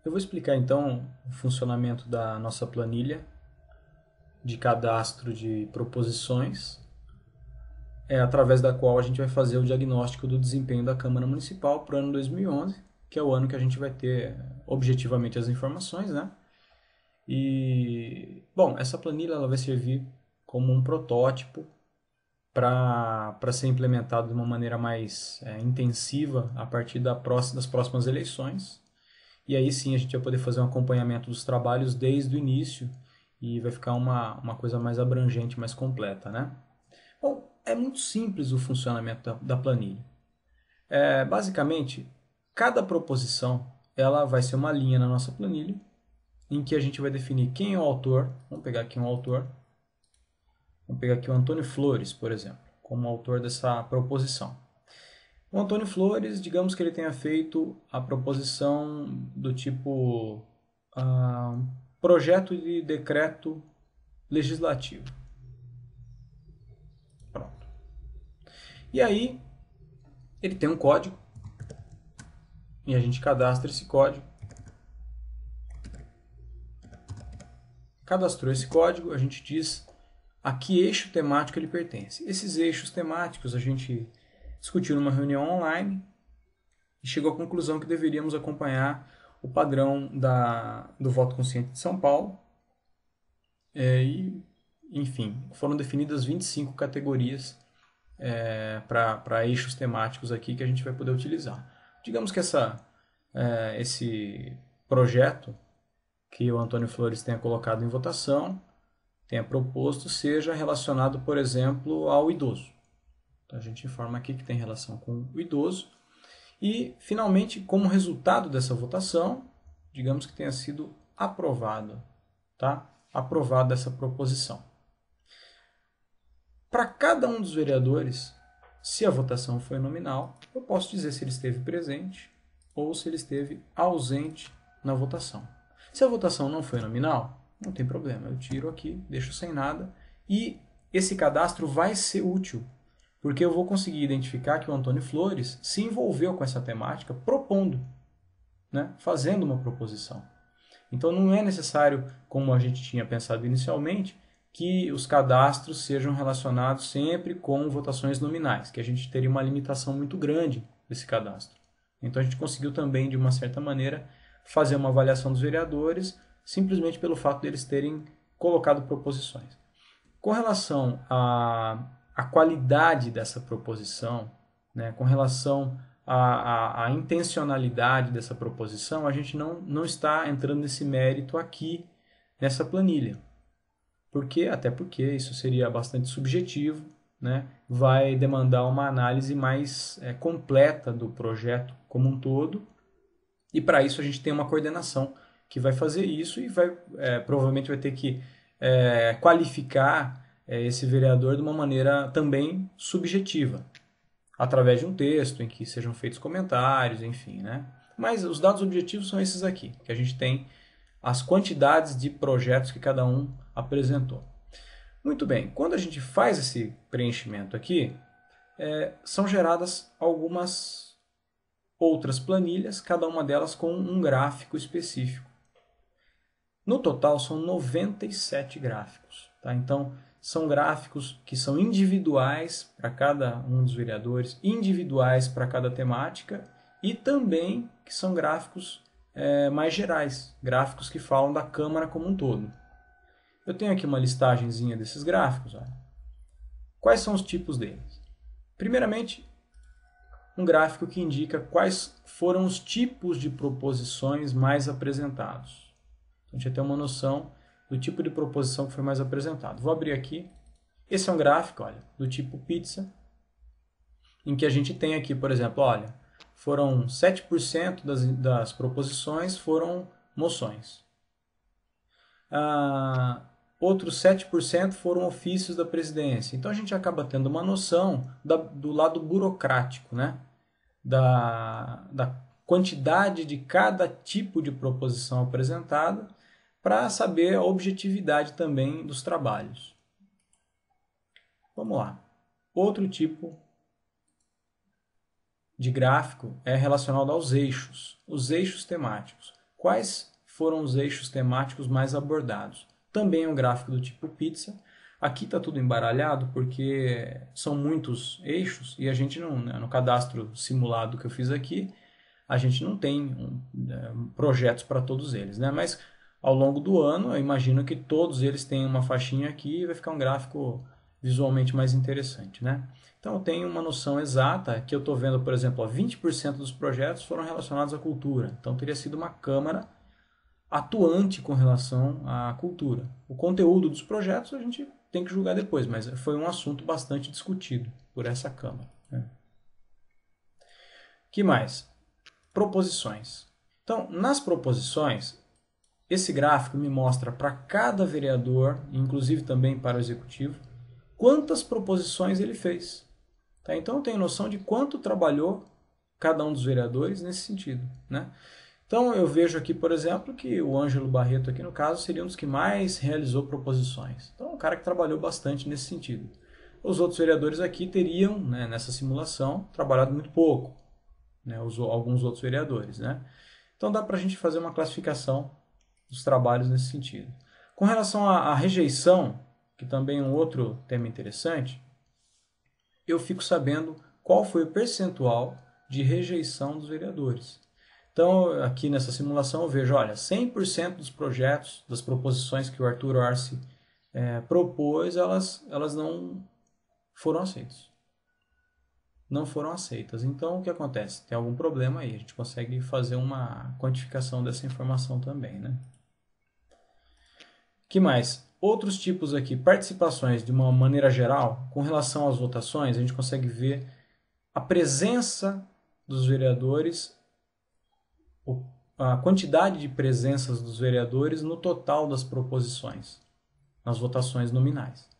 Eu vou explicar então o funcionamento da nossa planilha de cadastro de proposições, através da qual a gente vai fazer o diagnóstico do desempenho da Câmara Municipal para o ano 2011, que é o ano que a gente vai ter objetivamente as informações, né? E, bom, essa planilha ela vai servir como um protótipo para ser implementado de uma maneira mais intensiva a partir das próximas eleições. E aí sim a gente vai poder fazer um acompanhamento dos trabalhos desde o início e vai ficar uma coisa mais abrangente, mais completa, né? Bom, é muito simples o funcionamento da planilha. Basicamente, cada proposição ela vai ser uma linha na nossa planilha em que a gente vai definir quem é o autor. Vamos pegar aqui um autor. Vamos pegar aqui o Antônio Flores, por exemplo, como autor dessa proposição. O Antônio Flores, digamos que ele tenha feito a proposição do tipo ah, projeto de decreto legislativo. Pronto. E aí, ele tem um código e a gente cadastra esse código. Cadastrou esse código, a gente diz a que eixo temático ele pertence. Esses eixos temáticos a gente discutiu numa reunião online e chegou à conclusão que deveríamos acompanhar o padrão do voto consciente de São Paulo. Enfim, foram definidas 25 categorias para eixos temáticos aqui que a gente vai poder utilizar. Digamos que esse projeto que o Antônio Flores tenha colocado em votação, tenha proposto, seja relacionado, por exemplo, ao idoso. Então a gente informa aqui que tem relação com o idoso. E, finalmente, como resultado dessa votação, digamos que tenha sido aprovado, tá? Aprovada essa proposição. Para cada um dos vereadores, se a votação foi nominal, eu posso dizer se ele esteve presente ou se ele esteve ausente na votação. Se a votação não foi nominal, não tem problema, eu tiro aqui, deixo sem nada e esse cadastro vai ser útil, porque eu vou conseguir identificar que o Antônio Flores se envolveu com essa temática propondo, né, fazendo uma proposição. Então não é necessário, como a gente tinha pensado inicialmente, que os cadastros sejam relacionados sempre com votações nominais, que a gente teria uma limitação muito grande desse cadastro. Então a gente conseguiu também, de uma certa maneira, fazer uma avaliação dos vereadores simplesmente pelo fato deles terem colocado proposições. Com relação à qualidade dessa proposição, né, com relação à intencionalidade dessa proposição, a gente não está entrando nesse mérito aqui nessa planilha. Até porque isso seria bastante subjetivo, né? Vai demandar uma análise mais completa do projeto como um todo, e para isso a gente tem uma coordenação que vai fazer isso e provavelmente vai ter que qualificar esse vereador de uma maneira também subjetiva, através de um texto em que sejam feitos comentários, enfim, né? Mas os dados objetivos são esses aqui, que a gente tem as quantidades de projetos que cada um apresentou. Muito bem, quando a gente faz esse preenchimento aqui, são geradas algumas outras planilhas, cada uma delas com um gráfico específico. No total são 97 gráficos. Tá? Então, são gráficos que são individuais para cada um dos vereadores, individuais para cada temática e também que são gráficos mais gerais, gráficos que falam da Câmara como um todo. Eu tenho aqui uma listagenzinha desses gráficos. Olha. Quais são os tipos deles? Primeiramente, um gráfico que indica quais foram os tipos de proposições mais apresentados. A gente vai ter uma noção do tipo de proposição que foi mais apresentado. Vou abrir aqui. Esse é um gráfico, olha, do tipo pizza, em que a gente tem aqui, por exemplo, olha, foram 7% das proposições foram moções. Outros 7% foram ofícios da presidência. Então a gente acaba tendo uma noção do lado burocrático, né? Da quantidade de cada tipo de proposição apresentada, para saber a objetividade também dos trabalhos. Vamos lá. Outro tipo de gráfico é relacionado aos eixos, os eixos temáticos. quais foram os eixos temáticos mais abordados. Também é um gráfico do tipo pizza. Aqui está tudo embaralhado porque são muitos eixos e a gente não, né, no cadastro simulado que eu fiz aqui, a gente não tem projetos para todos eles, né? Mas ao longo do ano, eu imagino que todos eles têm uma faixinha aqui e vai ficar um gráfico visualmente mais interessante, né? Então eu tenho uma noção exata que eu estou vendo, por exemplo, ó, 20% dos projetos foram relacionados à cultura. Então teria sido uma câmara atuante com relação à cultura. O conteúdo dos projetos a gente tem que julgar depois, mas foi um assunto bastante discutido por essa Câmara, né? Que mais? Proposições. Então, nas proposições, esse gráfico me mostra para cada vereador, inclusive também para o executivo, quantas proposições ele fez. Tá? Então eu tenho noção de quanto trabalhou cada um dos vereadores nesse sentido, né? Então eu vejo aqui, por exemplo, que o Ângelo Barreto aqui no caso seria um dos que mais realizou proposições. Então é um cara que trabalhou bastante nesse sentido. Os outros vereadores aqui teriam, né, nessa simulação, trabalhado muito pouco, né, alguns outros vereadores, né? Então dá para a gente fazer uma classificação dos trabalhos nesse sentido. Com relação à rejeição, que também é um outro tema interessante, eu fico sabendo qual foi o percentual de rejeição dos vereadores. Então, aqui nessa simulação eu vejo, olha, 100% dos projetos, das proposições que o Arthur Orsi propôs, elas não foram aceitas. Não foram aceitas. Então, o que acontece? Tem algum problema aí. A gente consegue fazer uma quantificação dessa informação também, né? Que mais? Outros tipos aqui, participações de uma maneira geral, com relação às votações, a gente consegue ver a presença dos vereadores, a quantidade de presenças dos vereadores no total das proposições, nas votações nominais.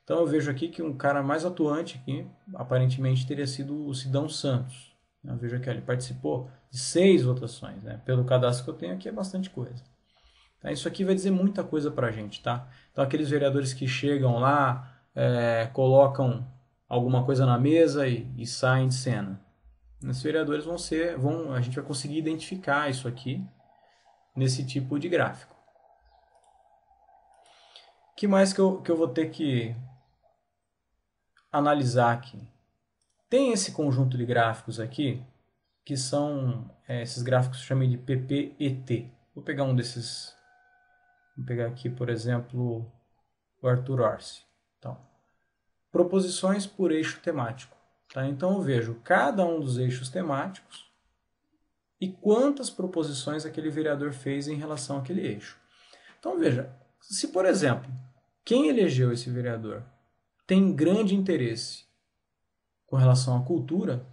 Então eu vejo aqui que um cara mais atuante aqui, aparentemente teria sido o Sidão Santos. Eu vejo aqui, ele participou de 6 votações, né? Pelo cadastro que eu tenho aqui é bastante coisa. Então, isso aqui vai dizer muita coisa pra gente, tá? Então aqueles vereadores que chegam lá, colocam alguma coisa na mesa e saem de cena. Esses vereadores a gente vai conseguir identificar isso aqui nesse tipo de gráfico. O que mais que eu vou ter que analisar aqui? Tem esse conjunto de gráficos aqui, que são esses gráficos que eu chamei de PPET. Vou pegar um desses. Vou pegar aqui, por exemplo, o Arthur Orsi. Então, proposições por eixo temático. Tá? Então eu vejo cada um dos eixos temáticos e quantas proposições aquele vereador fez em relação àquele eixo. Então veja, se por exemplo, quem elegeu esse vereador tem grande interesse com relação à cultura,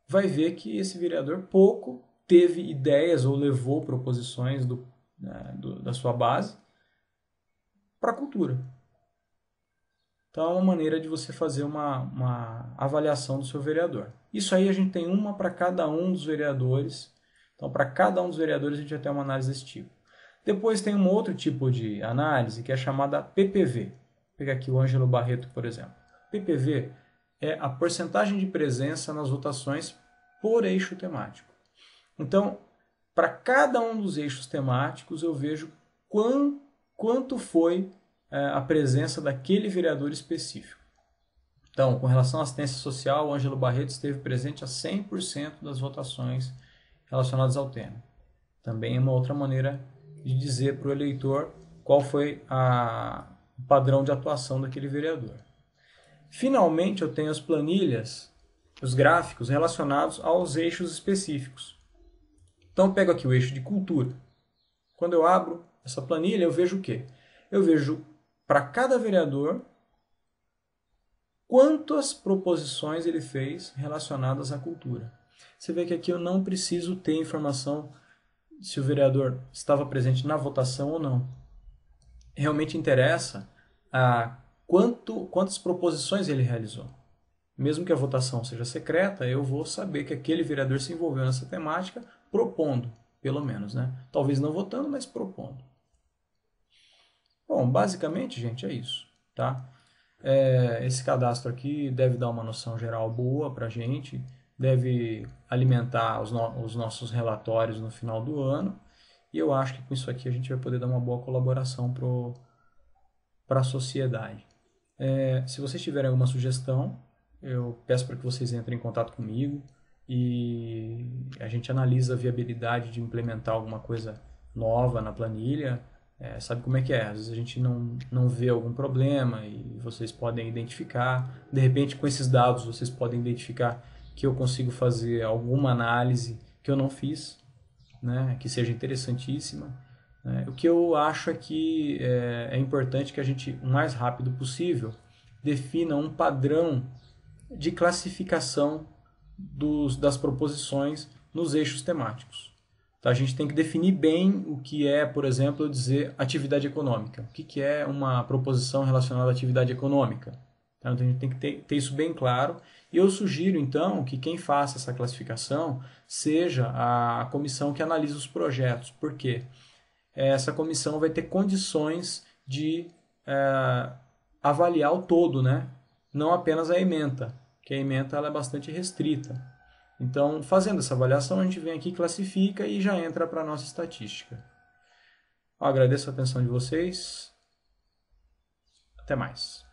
vai ver que esse vereador pouco teve ideias ou levou proposições da sua base para a cultura. Então é uma maneira de você fazer uma avaliação do seu vereador. Isso aí a gente tem uma para cada um dos vereadores. Então para cada um dos vereadores a gente vai ter uma análise desse tipo. Depois tem um outro tipo de análise que é chamada PPV. Vou pegar aqui o Ângelo Barreto, por exemplo. PPV é a porcentagem de presença nas votações por eixo temático. Então, para cada um dos eixos temáticos, eu vejo quanto foi a presença daquele vereador específico. Então, com relação à assistência social, o Ângelo Barreto esteve presente a 100% das votações relacionadas ao tema. Também é uma outra maneira de dizer para o eleitor qual foi o padrão de atuação daquele vereador. Finalmente, eu tenho as planilhas, os gráficos relacionados aos eixos específicos. Então, eu pego aqui o eixo de cultura. Quando eu abro essa planilha, eu vejo o quê? Eu vejo para cada vereador quantas proposições ele fez relacionadas à cultura. Você vê que aqui eu não preciso ter informação se o vereador estava presente na votação ou não. Realmente interessa quantas proposições ele realizou. Mesmo que a votação seja secreta, eu vou saber que aquele vereador se envolveu nessa temática propondo, pelo menos, né? Talvez não votando, mas propondo. Bom, basicamente, gente, é isso, tá? Esse cadastro aqui deve dar uma noção geral boa para a gente deve alimentar os nossos relatórios no final do ano. E eu acho que com isso aqui a gente vai poder dar uma boa colaboração para a sociedade. Se vocês tiverem alguma sugestão, eu peço para que vocês entrem em contato comigo e a gente analisa a viabilidade de implementar alguma coisa nova na planilha. Sabe como é que é? Às vezes a gente não vê algum problema e vocês podem identificar. De repente, com esses dados, vocês podem identificar que eu consigo fazer alguma análise que eu não fiz, né? Que seja interessantíssima. O que eu acho é que é importante que a gente, o mais rápido possível, defina um padrão de classificação das proposições nos eixos temáticos. Então, a gente tem que definir bem o que é, por exemplo, eu dizer atividade econômica. O que é uma proposição relacionada à atividade econômica? Então, a gente tem que ter isso bem claro. E eu sugiro, então, que quem faça essa classificação seja a comissão que analisa os projetos. Por quê? Essa comissão vai ter condições de avaliar o todo, né? Não apenas a ementa, que a ementa ela é bastante restrita. Então, fazendo essa avaliação, a gente vem aqui, classifica e já entra para a nossa estatística. Eu agradeço a atenção de vocês. Até mais.